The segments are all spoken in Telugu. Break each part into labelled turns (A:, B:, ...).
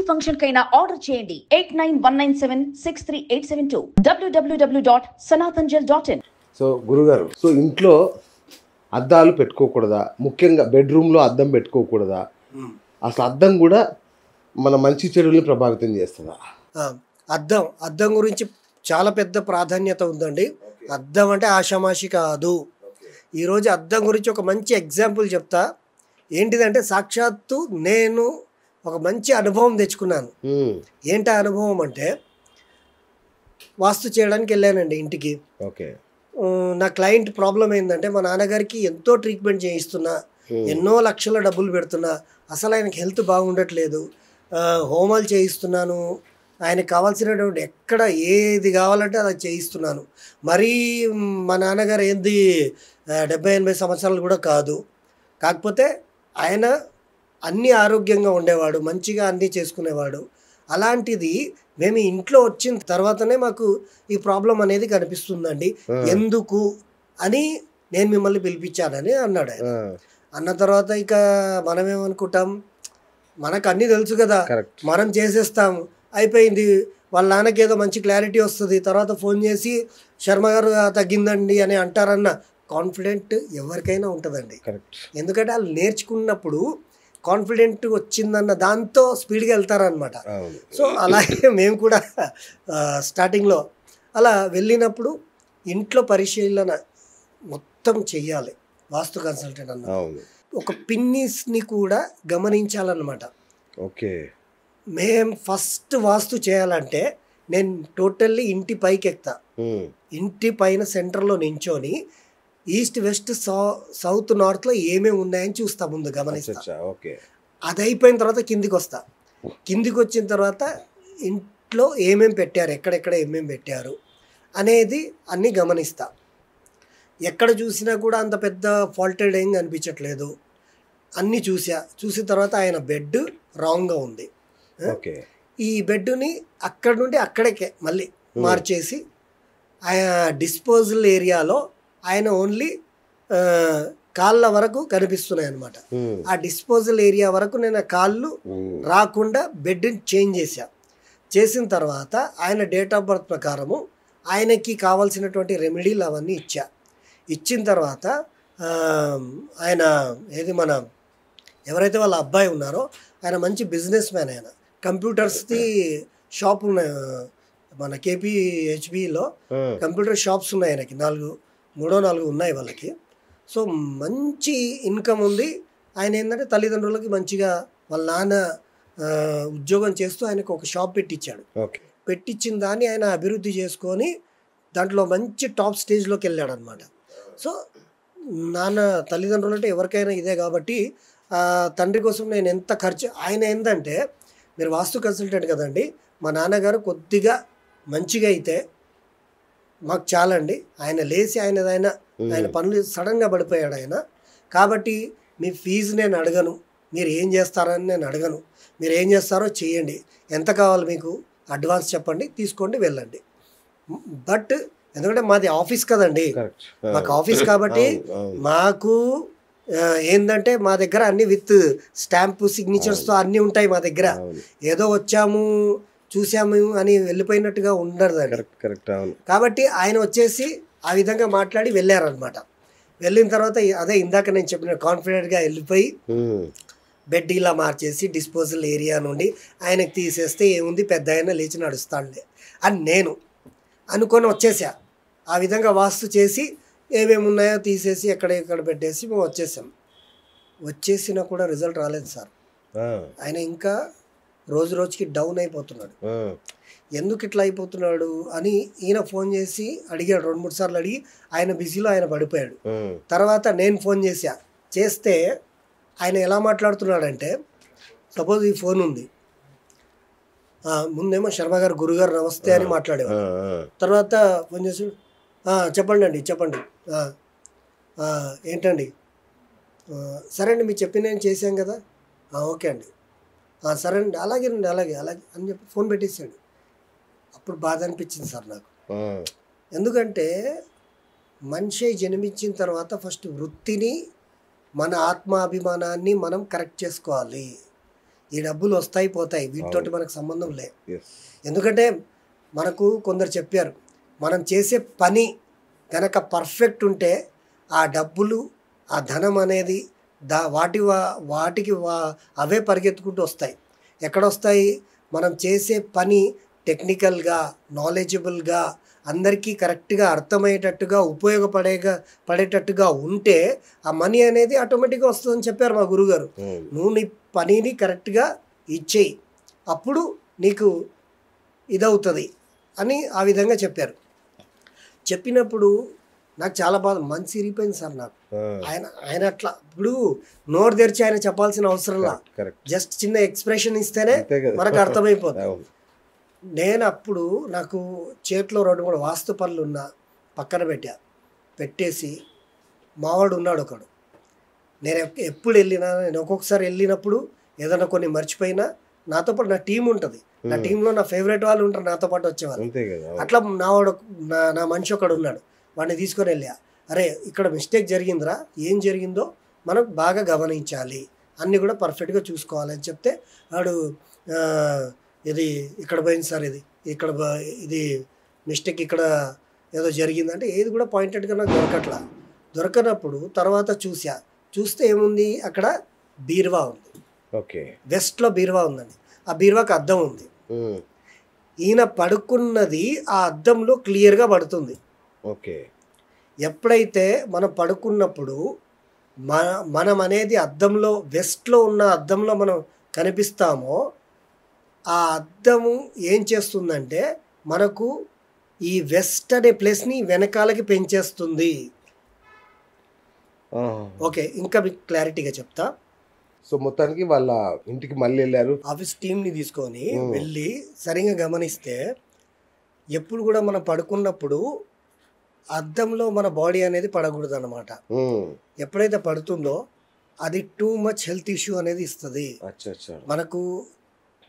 A: ఫంక్షన్ కైనా ఆర్డర్ చేయండి 8919763872 www.sanatanjal.in.
B: సో గురుగారు, సో ఇంట్లో అద్దాలు పెట్టుకోకూడదా? ముఖ్యంగా బెడ్రూమ్లో అద్దం పెట్టుకోకూడదా? అసలు అద్దం కూడా మన మంచి చెడుల్ని ప్రభావితం చేస్తుందా?
C: అద్దం గురించి చాలా పెద్ద ప్రాధాన్యత ఉందండి. అద్దం అంటే ఆషామాషి కాదు. ఈరోజు అద్దం గురించి ఒక మంచి ఎగ్జాంపుల్ చెప్తా. ఏంటిదంటే సాక్షాత్తు నేను ఒక మంచి అనుభవం తెచ్చుకున్నాను. ఏంటి అనుభవం అంటే, వాస్తు చేయడానికి వెళ్ళానండి ఇంటికి.
B: ఓకే.
C: నా క్లయింట్ ప్రాబ్లం ఏంటంటే, మా నాన్నగారికి ఎంతో ట్రీట్మెంట్ చేయిస్తున్నా, ఎన్నో లక్షల డబ్బులు పెడుతున్నా, అసలు ఆయనకి హెల్త్ బాగుండట్లేదు. హోమాలు చేయిస్తున్నాను, ఆయనకు కావాల్సినటువంటి ఎక్కడ ఏది కావాలంటే అది చేయిస్తున్నాను. మరీ మా నాన్నగారు ఏంది 70-80 సంవత్సరాలు కూడా కాదు. కాకపోతే ఆయన అన్నీ ఆరోగ్యంగా ఉండేవాడు, మంచిగా అన్నీ చేసుకునేవాడు. అలాంటిది మేము ఇంట్లో వచ్చిన తర్వాతనే మాకు ఈ ప్రాబ్లం అనేది కనిపిస్తుందండి. ఎందుకు అని నేను మిమ్మల్ని పిలిపించానని అన్నాడు ఆయన. అన్న తర్వాత ఇక మనమేమనుకుంటాం, మనకు అన్నీ తెలుసు కదా, మనం చేసేస్తాం, అయిపోయింది. వాళ్ళ నాన్నకి ఏదో మంచి క్లారిటీ వస్తుంది, తర్వాత ఫోన్ చేసి శర్మ గారు తగ్గిందండి అని అంటారన్న కాన్ఫిడెంట్ ఎవరికైనా ఉంటుందండి. ఎందుకంటే వాళ్ళు నేర్చుకున్నప్పుడు కాన్ఫిడెంట్ వచ్చిందన్న దాంతో స్పీడ్గా వెళ్తారనమాట. సో అలాగే మేము కూడా స్టార్టింగ్లో అలా వెళ్ళినప్పుడు ఇంట్లో పరిశీలన మొత్తం చెయ్యాలి వాస్తు కన్సల్టెంట్ అన్న. ఒక పిన్నిస్ని కూడా గమనించాలన్నమాట.
B: ఓకే.
C: మేం ఫస్ట్ వాస్తు చేయాలంటే నేను టోటల్లీ ఇంటి పైకి ఎక్కుతా. ఇంటి పైన సెంటర్లో నించొని ఈస్ట్ వెస్ట్ సౌత్ నార్త్లో ఏమేమి ఉన్నాయని చూస్తా, ముందు గమనిస్తా. అది అయిపోయిన తర్వాత కిందికి వస్తా. కిందికి వచ్చిన తర్వాత ఇంట్లో ఏమేమి పెట్టారు, ఎక్కడెక్కడ ఏమేమి పెట్టారు అనేది అన్నీ గమనిస్తా. ఎక్కడ చూసినా కూడా అంత పెద్ద ఫాల్టెడ్ ఏం అనిపించట్లేదు. అన్నీ చూసిన తర్వాత ఆయన బెడ్ రాంగ్గా ఉంది. ఈ బెడ్ని అక్కడ నుండి అక్కడికే మళ్ళీ మార్చేసి ఆయన డిస్పోజల్ ఏరియాలో ఆయన ఓన్లీ కాళ్ళ వరకు కనిపిస్తున్నాయి అన్నమాట. ఆ డిస్పోజల్ ఏరియా వరకు నేను కాళ్ళు రాకుండా బెడ్ని చేంజ్ చేసిన తర్వాత ఆయన డేట్ ఆఫ్ బర్త్ ప్రకారము ఆయనకి కావాల్సినటువంటి రెమెడీలు అవన్నీ ఇచ్చిన తర్వాత ఆయన మన ఎవరైతే వాళ్ళ అబ్బాయి ఉన్నారో ఆయన మంచి బిజినెస్ మ్యాన్. ఆయన కంప్యూటర్స్ది షాప్ ఉన్నాయి, మన KPHBలో కంప్యూటర్ షాప్స్ ఉన్నాయి ఆయనకి, 3-4 ఉన్నాయి వాళ్ళకి. సో మంచి ఇన్కమ్ ఉంది. ఆయన ఏంటంటే తల్లిదండ్రులకి మంచిగా వాళ్ళ నాన్న ఉద్యోగం చేస్తూ ఆయనకు ఒక షాప్ పెట్టించాడు. పెట్టించిన దాన్ని ఆయన అభివృద్ధి చేసుకొని దాంట్లో మంచి టాప్ స్టేజ్లోకి వెళ్ళాడు అనమాట. సో నాన్న తల్లిదండ్రులు అంటే ఎవరికైనా ఇదే కాబట్టి తండ్రి కోసం నేను ఎంత ఖర్చు, ఆయన ఏంటంటే మీరు వాస్తు కన్సల్టెంట్ కదండి, మా నాన్నగారు కొద్దిగా మంచిగా అయితే మాకు చాలండి. ఆయన లేచి ఆయన పనులు సడన్గా పడిపోయాడు ఆయన. కాబట్టి మీ ఫీజు నేను అడగను, మీరు ఏం చేస్తారని నేను అడగను, మీరు ఏం చేస్తారో చేయండి, ఎంత కావాలి మీకు అడ్వాన్స్ చెప్పండి, తీసుకోండి, వెళ్ళండి. బట్ ఎందుకంటే మాది ఆఫీస్ కదండి, మాకు ఆఫీస్ కాబట్టి మాకు ఏంటంటే మా దగ్గర అన్ని విత్ స్టాంపు సిగ్నేచర్స్తో అన్నీ ఉంటాయి మా దగ్గర. ఏదో వచ్చాము చూసాము అని వెళ్ళిపోయినట్టుగా ఉండదు. కాబట్టి ఆయన వచ్చేసి ఆ విధంగా మాట్లాడి వెళ్ళారనమాట. వెళ్ళిన తర్వాత అదే ఇందాక నేను చెప్పిన కాన్ఫిడెంట్గా వెళ్ళిపోయి బెడ్ ఇలా మార్చేసి డిస్పోజల్ ఏరియా నుండి ఆయనకి తీసేస్తే ఏముంది, పెద్ద ఆయన లేచి నడుస్తాడులే అని నేను అనుకొని వచ్చేసా. ఆ విధంగా వాస్తు చేసి ఏమేమి ఉన్నాయో తీసేసి ఎక్కడ పెట్టేసి మేము వచ్చేసినా కూడా రిజల్ట్ రాలేదు సార్. ఆయన ఇంకా రోజుకి డౌన్ అయిపోతున్నాడు. ఎందుకు ఇట్లా అయిపోతున్నాడు అని ఈయన ఫోన్ చేసి అడిగాడు, 2-3 సార్లు అడిగి ఆయన బిజీలో ఆయన పడిపోయాడు. తర్వాత నేను ఫోన్ చేస్తే ఆయన ఎలా మాట్లాడుతున్నాడంటే, సపోజ్ ఈ ఫోన్ ఉంది, ముందేమో శర్మ గారు గురుగారు నమస్తే అని మాట్లాడేవాడు. తర్వాత ఫోన్ చేసి చెప్పండి ఏంటండి, సరే అండి మీరు చెప్పి నేను చేశాం కదా, ఓకే అండి, సరే అండి, అలాగే అని చెప్పి ఫోన్ పెట్టేసాడు. అప్పుడు బాధ అనిపించింది సార్ నాకు. ఎందుకంటే మనిషి జన్మించిన తర్వాత ఫస్ట్ వృత్తిని, మన ఆత్మాభిమానాన్ని మనం కరెక్ట్ చేసుకోవాలి. ఈ డబ్బులు వస్తాయి పోతాయి, వీటితోటి మనకు సంబంధం లేదు.
B: yes.
C: ఎందుకంటే మనకు కొందరు చెప్పారు, మనం చేసే పని కనుక పర్ఫెక్ట్ ఉంటే ఆ డబ్బులు, ఆ ధనం అనేది వాటికి అవే పరిగెత్తుకుంటూ వస్తాయి. ఎక్కడొస్తాయి? మనం చేసే పని టెక్నికల్గా, నాలెడ్జబుల్గా, అందరికీ కరెక్ట్గా అర్థమయ్యేటట్టుగా, పడేటట్టుగా ఉంటే ఆ మనీ అనేది ఆటోమేటిక్గా వస్తుందని చెప్పారు మా గురుగారు. నువ్వు నీ పనిని కరెక్ట్గా ఇచ్చేయి, అప్పుడు నీకు ఇదవుతుంది అని ఆ విధంగా చెప్పారు. చెప్పినప్పుడు నాకు చాలా బాధ, మనసు ఇరిగిపోయింది సార్ నాకు. ఆయన అట్లా ఇప్పుడు నోరు తెరిచి ఆయన చెప్పాల్సిన అవసరంలా, జస్ట్ చిన్న ఎక్స్ప్రెషన్ ఇస్తేనే మనకు అర్థమైపోతుంది. నేను అప్పుడు నాకు చేతిలో 2-3 వాస్తు పనులు ఉన్నా పక్కన పెట్టేసి మావాడు ఉన్నాడు ఒకడు. నేను ఎప్పుడు వెళ్ళినా, నేను ఒక్కొక్కసారి వెళ్ళినప్పుడు ఏదైనా కొన్ని మర్చిపోయినా నాతో పాటు నా టీం ఉంటుంది, నా టీంలో నా ఫేవరెట్ వాళ్ళు ఉంటారు, నాతో పాటు వచ్చేవాళ్ళు. అట్లా నా మనిషి ఒకడు ఉన్నాడు, వాడిని తీసుకొని వెళ్ళా. అరే ఇక్కడ మిస్టేక్ జరిగిందిరా, ఏం జరిగిందో మనం బాగా గమనించాలి, అన్నీ కూడా పర్ఫెక్ట్గా చూసుకోవాలని చెప్తే వాడు ఇది ఇక్కడ పోయింది సార్, ఇది మిస్టేక్ ఇక్కడ ఏదో జరిగిందంటే ఏది కూడా పాయింటెడ్గా నాకు దొరకనప్పుడు తర్వాత చూస్తే ఏముంది అక్కడ బీరువా ఉంది.
B: ఓకే,
C: వెస్ట్లో బీరువా ఉందండి. ఆ బీరువాకి అద్దం ఉంది. ఈయన పడుకున్నది ఆ అద్దంలో క్లియర్గా పడుతుంది.
B: ఓకే,
C: ఎప్పుడైతే మనం పడుకున్నప్పుడు మనం అనేది అద్దంలో, వెస్ట్లో ఉన్న అద్దంలో మనం కనిపిస్తామో, ఆ అద్దము ఏం చేస్తుందంటే మనకు ఈ వెస్ట్ అనే ప్లేస్ని వెనకాలకి పెంచేస్తుంది. ఓకే, ఇంకా మీకు క్లారిటీగా చెప్తా.
B: సో మొత్తానికి వాళ్ళ ఇంటికి మళ్ళీ వెళ్ళారు,
C: ఆఫీస్ టీంని తీసుకొని వెళ్ళి సరిగా గమనిస్తే ఎప్పుడు కూడా మనం పడుకున్నప్పుడు అద్దంలో మన బాడీ అనేది పడకూడదు అన్నమాట. ఎప్పుడైతే పడుతుందో అది టూ మచ్ హెల్త్ ఇష్యూ అనేది ఇస్తుంది మనకు.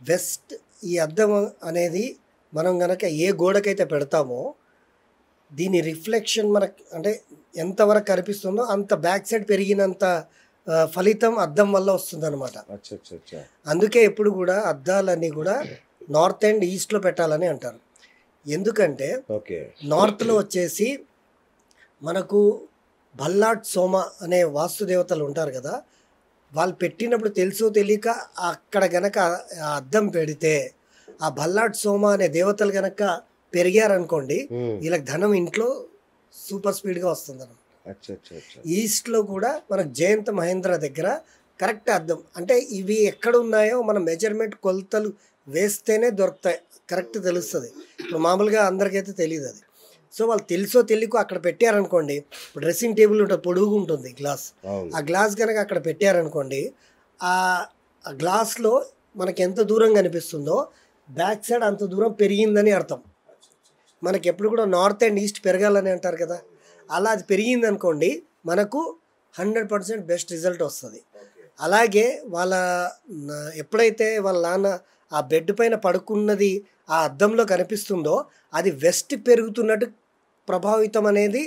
C: వెస్ట్ ఈ అద్దం అనేది మనం కనుక ఏ గోడకైతే పెడతామో దీని రిఫ్లెక్షన్ మనకు అంటే ఎంతవరకు కనిపిస్తుందో అంత బ్యాక్ సైడ్ పెరిగినంత ఫలితం అద్దం వల్ల వస్తుంది అనమాట. అందుకే ఎప్పుడు కూడా అద్దాలన్నీ కూడా నార్త్ అండ్ ఈస్ట్లో పెట్టాలని అంటారు. ఎందుకంటే నార్త్లో వచ్చేసి మనకు భల్లాట్ సోమ అనే వాస్తు దేవతలు ఉంటారు కదా, వాళ్ళు పెట్టినప్పుడు తెలుసో తెలియక అక్కడ గనక ఆ అద్దం పెడితే ఆ భల్లాట్ సోమ అనే దేవతలు గనక పెరిగారనుకోండి, వీళ్ళకి ధనం ఇంట్లో సూపర్ స్పీడ్గా వస్తుంది అన్నమాట. ఈస్ట్లో కూడా మనకు జయంత మహేంద్ర దగ్గర కరెక్ట్ అద్దం అంటే ఇవి ఎక్కడ ఉన్నాయో మన మెజర్మెంట్ కొలతలు వేస్తేనే దొరుకుతాయి, కరెక్ట్ తెలుస్తుంది. ఇప్పుడు మామూలుగా అందరికైతే తెలియదు అది. సో వాళ్ళు తెలుసో తెలియకో అక్కడ పెట్టారనుకోండి, ఇప్పుడు డ్రెస్సింగ్ టేబుల్ ఉంటుంది, పొడుగు ఉంటుంది గ్లాస్, ఆ గ్లాస్ కనుక అక్కడ పెట్టారనుకోండి, ఆ గ్లాస్లో మనకి ఎంత దూరం కనిపిస్తుందో బ్యాక్ సైడ్ అంత దూరం పెరిగిందని అర్థం. మనకి ఎప్పుడు కూడా నార్త్ అండ్ ఈస్ట్ పెరగాలని అంటారు కదా, అలా అది పెరిగింది అనుకోండి మనకు 100% బెస్ట్ రిజల్ట్ వస్తుంది. అలాగే ఎప్పుడైతే వాళ్ళ నాన్న ఆ బెడ్ పైన పడుకున్నది ఆ అద్దంలో కనిపిస్తుందో అది వెస్ట్ పెరుగుతున్నట్టు ప్రభావితం అనేది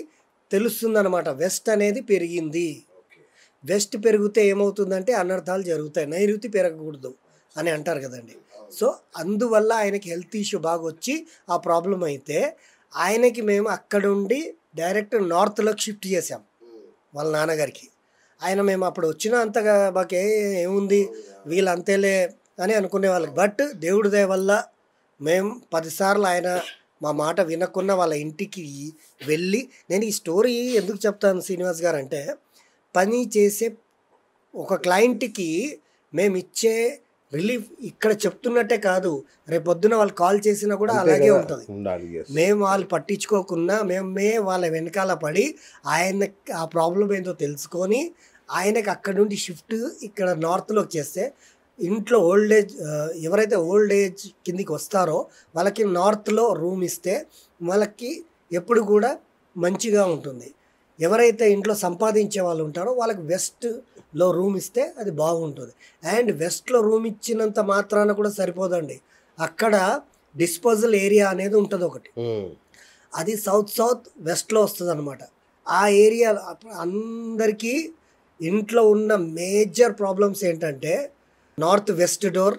C: తెలుస్తుంది అనమాట. వెస్ట్ అనేది పెరిగింది. వెస్ట్ పెరిగితే ఏమవుతుందంటే అనర్థాలు జరుగుతాయి, నైరుతి పెరగకూడదు అని అంటారు కదండి. సో అందువల్ల ఆయనకి హెల్త్ ఇష్యూ బాగా వచ్చి ఆ ప్రాబ్లం అయితే ఆయనకి మేము అక్కడుండి డైరెక్ట్ నార్త్లోకి షిఫ్ట్ చేసాం వాళ్ళ నాన్నగారికి. మేము అప్పుడు వచ్చినా అంతగా మాకు ఏముంది వీళ్ళు అంతేలే అని అనుకునే వాళ్ళకి. బట్ దేవుడి దయ వల్ల మేము 10 సార్లు ఆయన మా మాట వినకుండా వాళ్ళ ఇంటికి వెళ్ళి, నేను ఈ స్టోరీ ఎందుకు చెప్తాను శ్రీనివాస్ గారు అంటే, పని చేసే ఒక క్లయింట్కి మేము ఇచ్చే రిలీఫ్ ఇక్కడ చెప్తున్నట్టే కాదు, రేపొద్దున వాళ్ళు కాల్ చేసినా కూడా అలాగే ఉంటుంది. మేము వాళ్ళు పట్టించుకోకుండా మేమే వాళ్ళ వెనకాల పడి ఆయన ఆ ప్రాబ్లం ఏంటో తెలుసుకొని ఆయనకి అక్కడ నుండి షిఫ్ట్ ఇక్కడ నార్త్లోకి చేస్తే, ఇంట్లో ఎవరైతే ఓల్డ్ ఏజ్ కిందికి వస్తారో వాళ్ళకి నార్త్లో రూమ్ ఇస్తే వాళ్ళకి ఎప్పుడు కూడా మంచిగా ఉంటుంది. ఎవరైతే ఇంట్లో సంపాదించే వాళ్ళు ఉంటారో వాళ్ళకి వెస్ట్లో రూమ్ ఇస్తే అది బాగుంటుంది. అండ్ వెస్ట్లో రూమ్ ఇచ్చినంత మాత్రాన కూడా సరిపోదండి, అక్కడ డిస్పోజల్ ఏరియా అనేది ఉంటుంది ఒకటి, అది సౌత్ వెస్ట్లో వస్తుంది అనమాట. ఆ ఏరియా అందరికీ ఇంట్లో ఉన్న మేజర్ ప్రాబ్లమ్స్ ఏంటంటే north west door,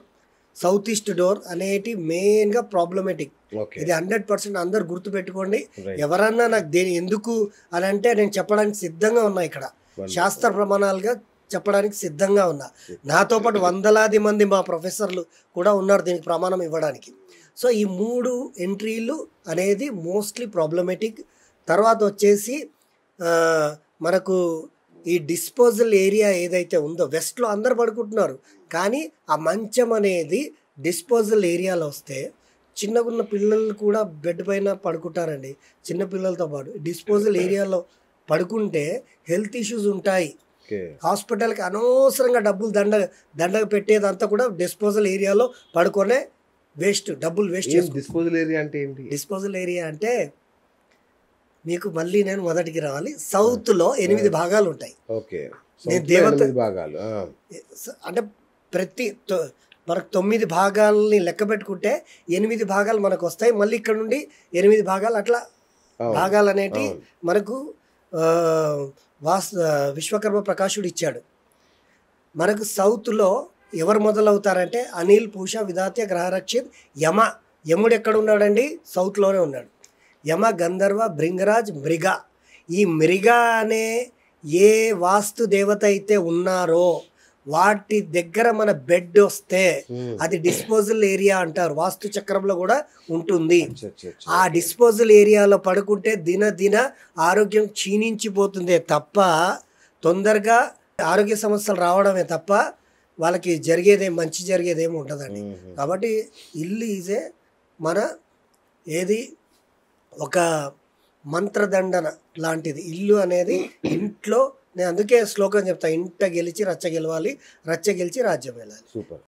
C: south east door అనేటి మెయిన్గా ప్రాబ్లమేటిక్.
B: ఓకే.
C: ఇది 100% అందరు గుర్తుపెట్టుకోండి.
B: Right.
C: ఎవరన్నా నాకు ఎందుకు అని అంటే నేను చెప్పడానికి సిద్ధంగా ఉన్నా, ఇక్కడ శాస్త్ర ప్రమాణాలుగా చెప్పడానికి సిద్ధంగా ఉన్నా. నాతో పాటు వందలాది మంది మా ప్రొఫెసర్లు కూడా ఉన్నారు దీనికి ప్రమాణం ఇవ్వడానికి. సో ఈ 3 ఎంట్రీలు అనేది మోస్ట్లీ ప్రాబ్లమేటిక్. తర్వాత వచ్చేసి మనకు ఈ డిస్పోజల్ ఏరియా ఏదైతే ఉందో, వెస్ట్లో అందరు పడుకుంటున్నారు, కానీ ఆ మంచం అనేది డిస్పోజల్ ఏరియాలో వస్తే చిన్నగా ఉన్న పిల్లలు కూడా బెడ్ పైన పడుకుంటారండి. చిన్న పిల్లలతో పాటు డిస్పోజల్ ఏరియాలో పడుకుంటే హెల్త్ ఇష్యూస్ ఉంటాయి. హాస్పిటల్కి అనవసరంగా డబ్బులు దండగ పెట్టేదంతా కూడా డిస్పోజల్ ఏరియాలో పడుకొనే డబ్బులు వేస్ట్ చేసుకో.
B: డిస్పోజల్ ఏరియా అంటే ఏంటి?
C: డిస్పోజల్ ఏరియా అంటే మీకు మళ్ళీ నేను మొదటికి రావాలి. సౌత్లో 8 భాగాలు ఉంటాయి.
B: ఓకే.
C: నేను దేవత
B: భాగాలు
C: అంటే మనకు 9 భాగాలని లెక్క పెట్టుకుంటే 8 భాగాలు మనకు వస్తాయి. మళ్ళీ ఇక్కడ నుండి 8 భాగాలు అట్లా భాగాలు అనేటి మనకు విశ్వకర్మ ప్రకాశుడు ఇచ్చాడు. మనకు సౌత్లో ఎవరు మొదలవుతారంటే అనిల్, పూష, విధాత్య, గ్రహరక్షిత్, యముడు ఎక్కడ ఉన్నాడండి? సౌత్లోనే ఉన్నాడు. యమ, గంధర్వ, భృంగరాజ్, మృగ. ఈ మృగ అనే ఏ వాస్తు దేవత అయితే ఉన్నారో వాటి దగ్గర మన బెడ్ వస్తే అది డిస్పోజల్ ఏరియా అంటారు. వాస్తు చక్రంలో కూడా ఉంటుంది. ఆ డిస్పోజల్ ఏరియాలో పడుకుంటే దిన ఆరోగ్యం క్షీణించిపోతుందే తప్ప తొందరగా ఆరోగ్య సమస్యలు రావడమే తప్ప వాళ్ళకి మంచి జరిగేదేమి ఉంటుందండి. కాబట్టి ఇల్లు ఈజే మన ఏది ఒక మంత్రదండన లాంటిది ఇల్లు అనేది. ఇంట్లో నేను అందుకే శ్లోకం చెప్తా, ఇంట గెలిచి రచ్చ గెలవాలి, రచ్చ గెలిచి రాజ్యం వెళ్ళాలి.
B: సూపర్.